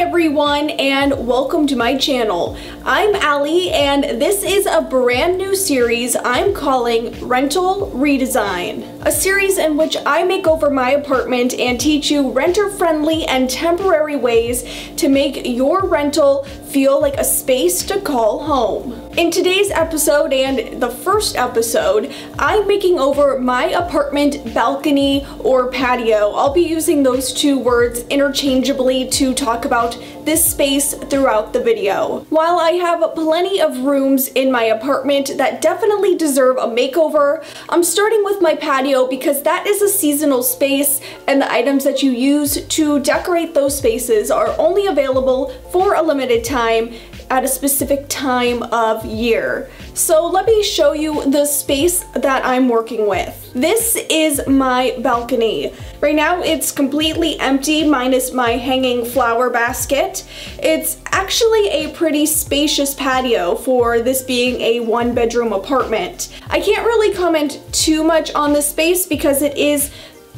everyone, and welcome to my channel. I'm Alli, and this is a brand new series I'm calling Rental Redesign. A series in which I make over my apartment and teach you renter-friendly and temporary ways to make your rental feel like a space to call home. In today's episode and the first episode, I'm making over my apartment balcony or patio. I'll be using those two words interchangeably to talk about this space throughout the video. While I have plenty of rooms in my apartment that definitely deserve a makeover, I'm starting with my patio because that is a seasonal space and the items that you use to decorate those spaces are only available for a limited time at a specific time of year. So let me show you the space that I'm working with. This is my balcony. Right now it's completely empty minus my hanging flower basket. It's actually a pretty spacious patio for this being a one-bedroom apartment. I can't really comment too much on this space because it is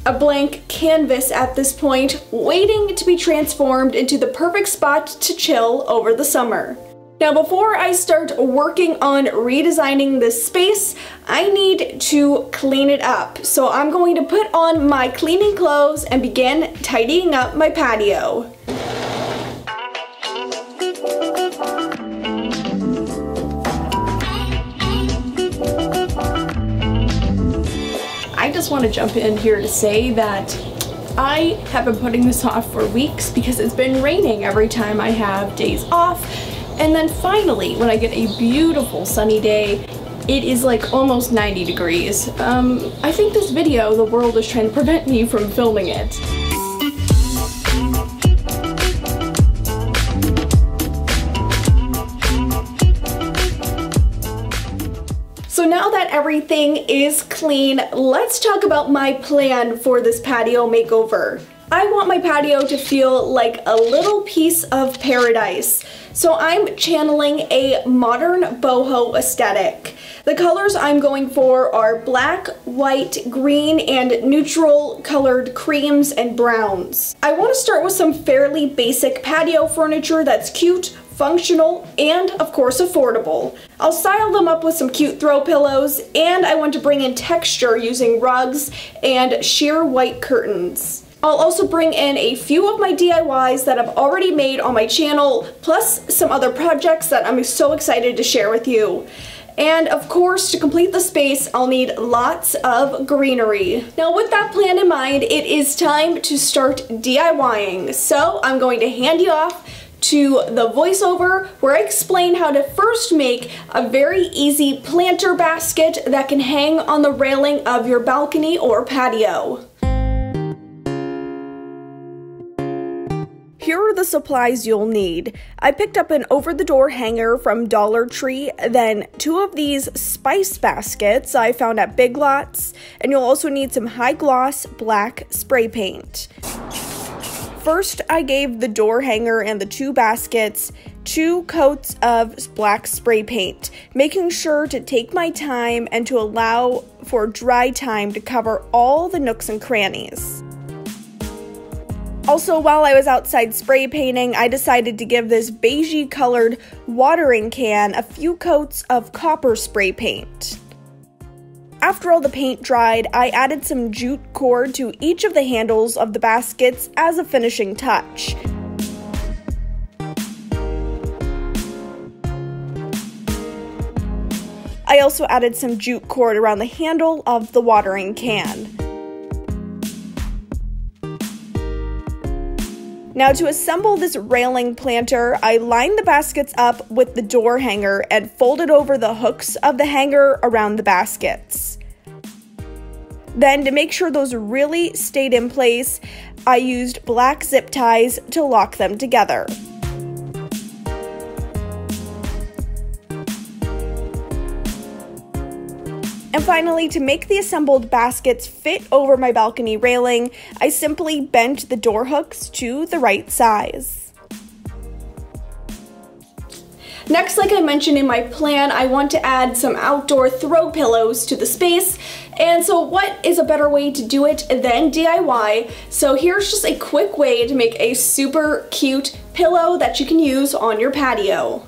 a blank canvas at this point, waiting to be transformed into the perfect spot to chill over the summer. Now, before I start working on redesigning this space, I need to clean it up. So I'm going to put on my cleaning clothes and begin tidying up my patio. I just want to jump in here to say that I have been putting this off for weeks because it's been raining every time I have days off. And then finally, when I get a beautiful sunny day, it is like almost 90 degrees. I think this video, the world is trying to prevent me from filming it. So now that everything is clean, let's talk about my plan for this patio makeover. I want my patio to feel like a little piece of paradise. So I'm channeling a modern boho aesthetic. The colors I'm going for are black, white, green, and neutral colored creams and browns. I want to start with some fairly basic patio furniture that's cute, functional, and of course affordable. I'll style them up with some cute throw pillows, and I want to bring in texture using rugs and sheer white curtains. I'll also bring in a few of my DIYs that I've already made on my channel, plus some other projects that I'm so excited to share with you. And of course, to complete the space, I'll need lots of greenery. Now with that plan in mind, it is time to start DIYing. So I'm going to hand you off to the voiceover where I explain how to first make a very easy planter basket that can hang on the railing of your balcony or patio. Here are the supplies you'll need. I picked up an over-the-door hanger from Dollar Tree, then 2 of these spice baskets I found at Big Lots, and you'll also need some high-gloss black spray paint. First, I gave the door hanger and the 2 baskets 2 coats of black spray paint, making sure to take my time and to allow for dry time to cover all the nooks and crannies. Also, while I was outside spray painting, I decided to give this beigey colored watering can a few coats of copper spray paint. After all the paint dried, I added some jute cord to each of the handles of the baskets as a finishing touch. I also added some jute cord around the handle of the watering can. Now to assemble this railing planter, I lined the baskets up with the door hanger and folded over the hooks of the hanger around the baskets. Then, to make sure those really stayed in place, I used black zip ties to lock them together. And finally, to make the assembled baskets fit over my balcony railing, I simply bent the door hooks to the right size. Next, like I mentioned in my plan, I want to add some outdoor throw pillows to the space. And so what is a better way to do it than DIY? So here's just a quick way to make a super cute pillow that you can use on your patio.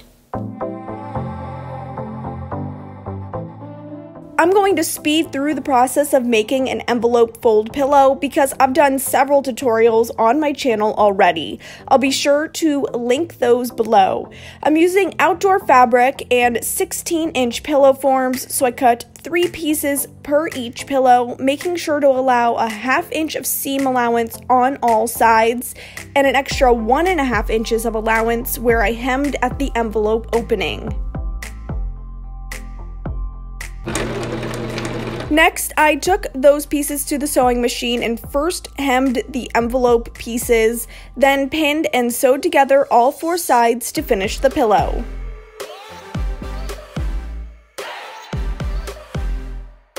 I'm going to speed through the process of making an envelope fold pillow because I've done several tutorials on my channel already. I'll be sure to link those below. I'm using outdoor fabric and 16-inch pillow forms, so I cut 3 pieces per each pillow, making sure to allow a 1/2 inch of seam allowance on all sides and an extra 1.5 inches of allowance where I hemmed at the envelope opening. Next, I took those pieces to the sewing machine and first hemmed the envelope pieces, then pinned and sewed together all 4 sides to finish the pillow.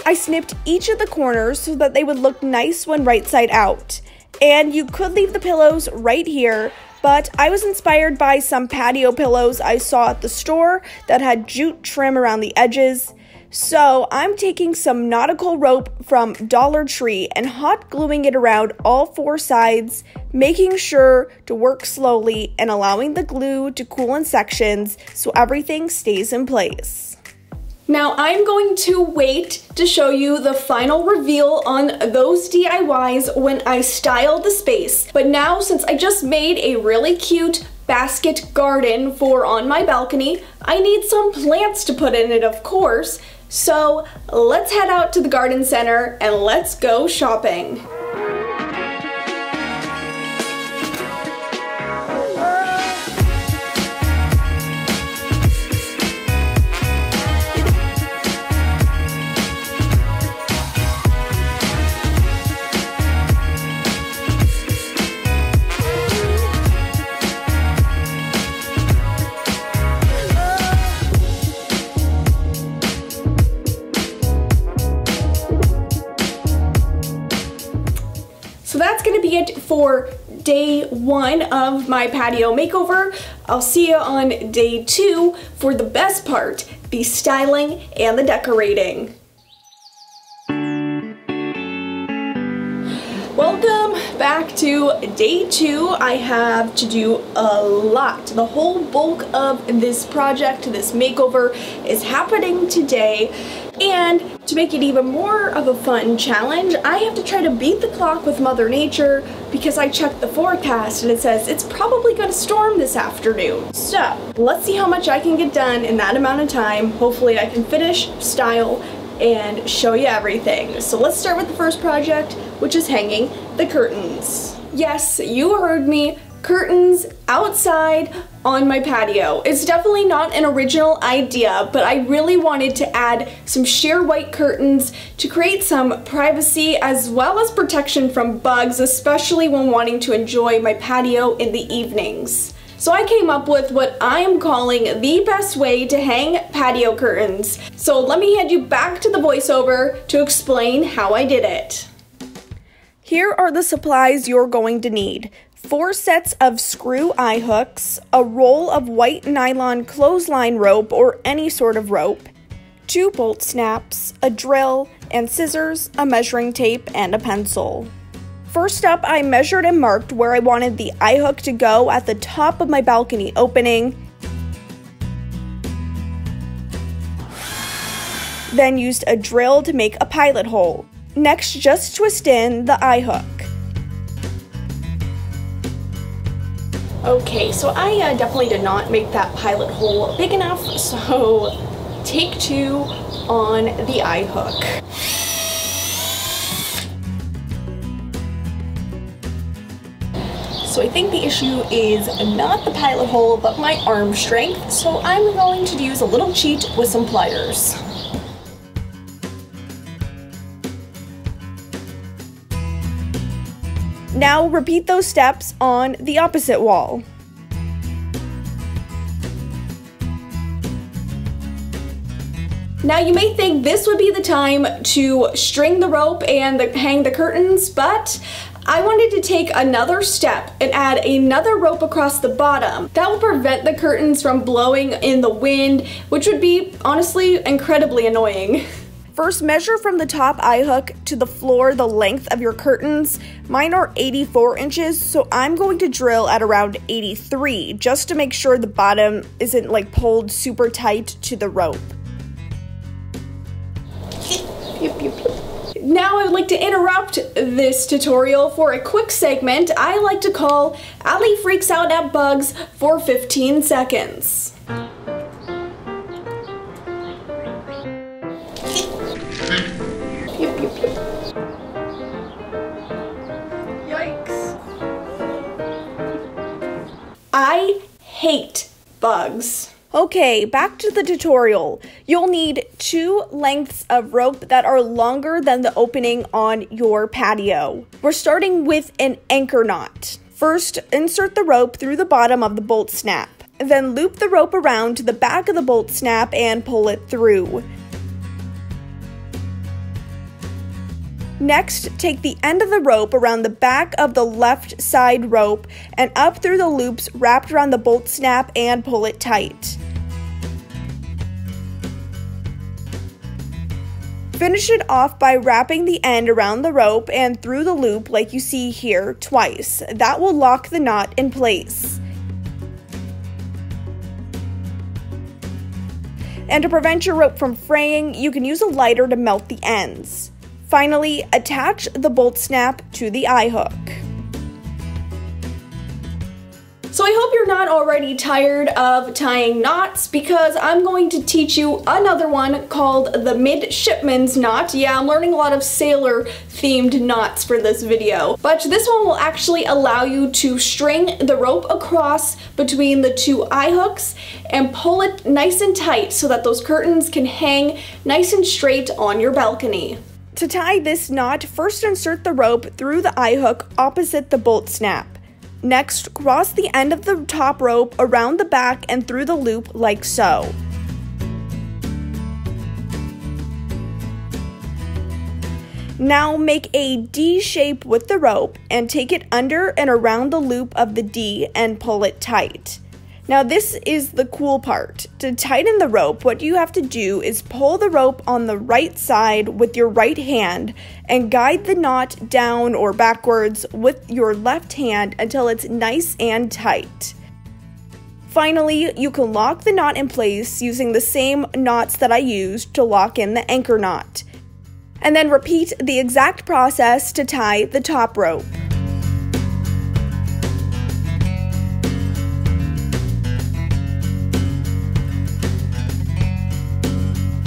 I snipped each of the corners so that they would look nice when right side out. And you could leave the pillows right here, but I was inspired by some patio pillows I saw at the store that had jute trim around the edges. So I'm taking some nautical rope from Dollar Tree and hot gluing it around all 4 sides, making sure to work slowly and allowing the glue to cool in sections so everything stays in place. Now I'm going to wait to show you the final reveal on those DIYs when I style the space. But now, since I just made a really cute basket garden for on my balcony, I need some plants to put in it, of course. So let's head out to the garden center and let's go shopping. So that's going to be it for day 1 of my patio makeover. I'll see you on day 2 for the best part, the styling and the decorating. Welcome back to day 2. I have to do a lot. The whole bulk of this project, this makeover, is happening today. And to make it even more of a fun challenge, I have to try to beat the clock with Mother Nature because I checked the forecast and it says it's probably going to storm this afternoon. So let's see how much I can get done in that amount of time. Hopefully I can finish, style, and show you everything. So let's start with the first project, which is hanging the curtains. Yes, you heard me. Curtains outside on my patio. It's definitely not an original idea, but I really wanted to add some sheer white curtains to create some privacy as well as protection from bugs, especially when wanting to enjoy my patio in the evenings. So I came up with what I'm calling the best way to hang patio curtains. So let me hand you back to the voiceover to explain how I did it. Here are the supplies you're going to need. 4 sets of screw eye hooks, a roll of white nylon clothesline rope or any sort of rope, 2 bolt snaps, a drill, and scissors, a measuring tape, and a pencil. First up, I measured and marked where I wanted the eye hook to go at the top of my balcony opening, then used a drill to make a pilot hole. Next, just twist in the eye hook. Okay, so I definitely did not make that pilot hole big enough, so take 2 on the eye hook. So I think the issue is not the pilot hole, but my arm strength, so I'm going to use a little cheat with some pliers. Now repeat those steps on the opposite wall. Now you may think this would be the time to string the rope and hang the curtains, but I wanted to take another step and add another rope across the bottom. That will prevent the curtains from blowing in the wind, which would be honestly incredibly annoying. First, measure from the top eye hook to the floor the length of your curtains. Mine are 84 inches, so I'm going to drill at around 83 just to make sure the bottom isn't like pulled super tight to the rope. Now I would like to interrupt this tutorial for a quick segment I like to call Alli Freaks Out at Bugs for 15 seconds. Yikes. I hate bugs. Okay, back to the tutorial. You'll need 2 lengths of rope that are longer than the opening on your patio. We're starting with an anchor knot. First, insert the rope through the bottom of the bolt snap. Then loop the rope around to the back of the bolt snap and pull it through. Next, take the end of the rope around the back of the left side rope and up through the loops wrapped around the bolt snap and pull it tight. Finish it off by wrapping the end around the rope and through the loop like you see here twice. That will lock the knot in place. And to prevent your rope from fraying, you can use a lighter to melt the ends. Finally, attach the bolt snap to the eye hook. So I hope you're not already tired of tying knots, because I'm going to teach you another one called the midshipman's knot. Yeah, I'm learning a lot of sailor themed knots for this video. But this one will actually allow you to string the rope across between the 2 eye hooks and pull it nice and tight so that those curtains can hang nice and straight on your balcony. To tie this knot, first insert the rope through the eye hook opposite the bolt snap. Next, cross the end of the top rope around the back and through the loop like so. Now make a D shape with the rope and take it under and around the loop of the D and pull it tight. Now this is the cool part. To tighten the rope, what you have to do is pull the rope on the right side with your right hand and guide the knot down or backwards with your left hand until it's nice and tight. Finally, you can lock the knot in place using the same knots that I used to lock in the anchor knot. And then repeat the exact process to tie the top rope.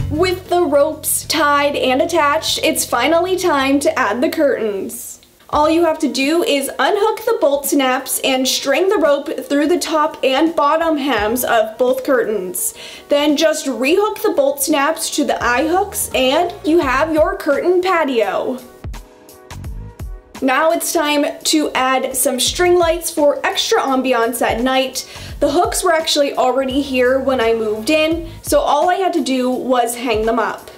With the ropes tied and attached, it's finally time to add the curtains. All you have to do is unhook the bolt snaps and string the rope through the top and bottom hems of both curtains. Then just rehook the bolt snaps to the eye hooks and you have your curtain patio. Now it's time to add some string lights for extra ambiance at night. The hooks were actually already here when I moved in, so all I had to do was hang them up.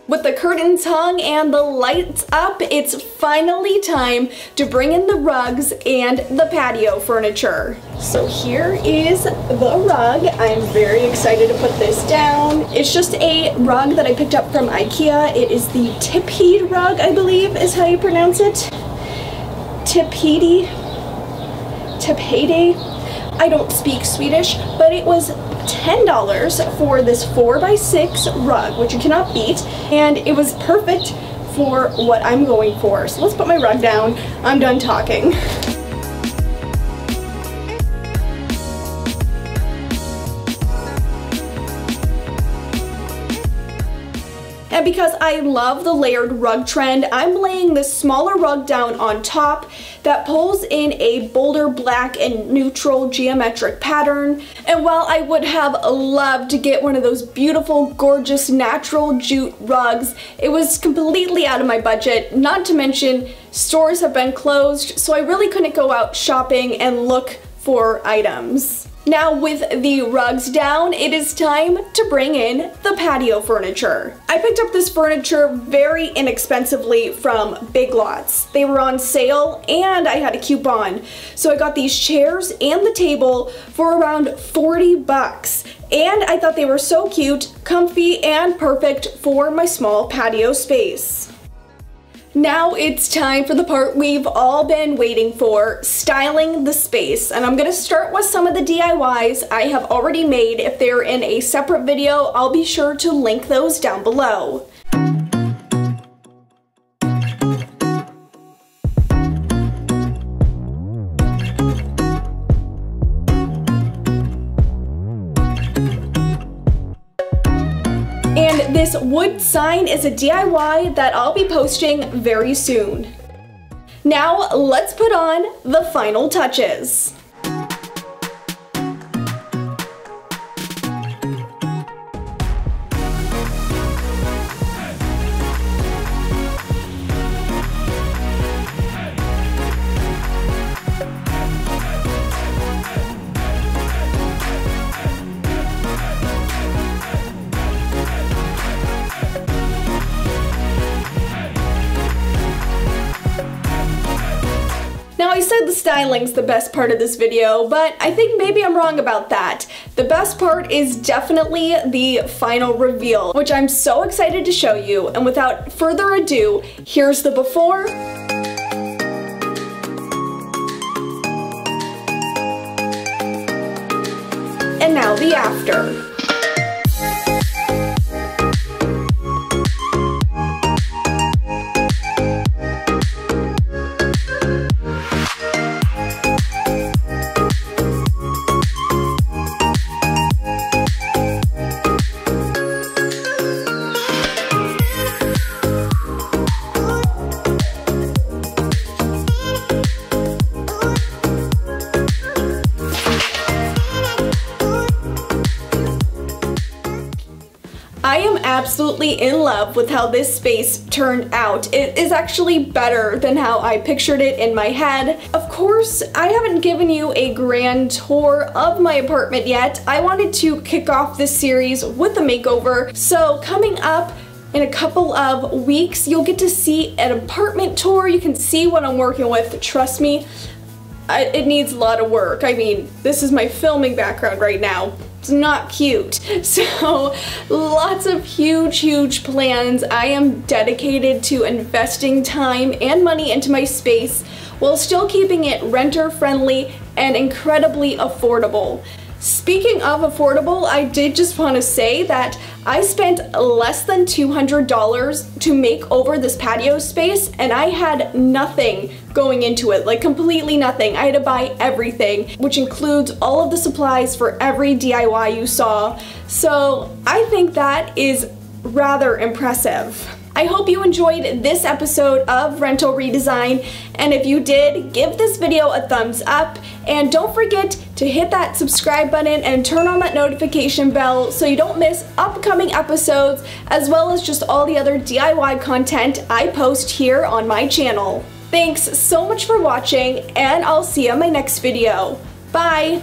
With the curtains hung and the lights up, it's finally time to bring in the rugs and the patio furniture. So here is the rug. I'm very excited to put this down. It's just a rug that I picked up from IKEA. It is the Tipede rug, I believe is how you pronounce it. Tipede? I don't speak Swedish, but it was $10 for this 4x6 rug, which you cannot beat, and it was perfect for what I'm going for. So let's put my rug down. I'm done talking. And because I love the layered rug trend, I'm laying this smaller rug down on top that pulls in a bolder black and neutral geometric pattern. And while I would have loved to get one of those beautiful, gorgeous, natural jute rugs, it was completely out of my budget, not to mention stores have been closed, so I really couldn't go out shopping and look for items. Now with the rugs down, it is time to bring in the patio furniture. I picked up this furniture very inexpensively from Big Lots. They were on sale and I had a coupon. So I got these chairs and the table for around 40 bucks. And I thought they were so cute, comfy, and perfect for my small patio space. Now it's time for the part we've all been waiting for, styling the space. And I'm gonna start with some of the DIYs I have already made. If they're in a separate video, I'll be sure to link those down below. And this wood sign is a DIY that I'll be posting very soon. Now let's put on the final touches. Now I said the styling's the best part of this video, but I think maybe I'm wrong about that. The best part is definitely the final reveal, which I'm so excited to show you. And without further ado, here's the before and now the after. I am absolutely in love with how this space turned out. It is actually better than how I pictured it in my head. Of course, I haven't given you a grand tour of my apartment yet. I wanted to kick off this series with a makeover, so coming up in a couple of weeks, you'll get to see an apartment tour. You can see what I'm working with. Trust me, it needs a lot of work. I mean, this is my filming background right now. It's not cute. So lots of huge plans. I am dedicated to investing time and money into my space while still keeping it renter friendly and incredibly affordable. Speaking of affordable, I did just want to say that I spent less than $200 to make over this patio space, and I had nothing going into it, like completely nothing. I had to buy everything, which includes all of the supplies for every DIY you saw. So I think that is rather impressive. I hope you enjoyed this episode of Rental Redesign, and if you did, give this video a thumbs up, and don't forget to hit that subscribe button and turn on that notification bell so you don't miss upcoming episodes, as well as just all the other DIY content I post here on my channel. Thanks so much for watching, and I'll see you in my next video. Bye!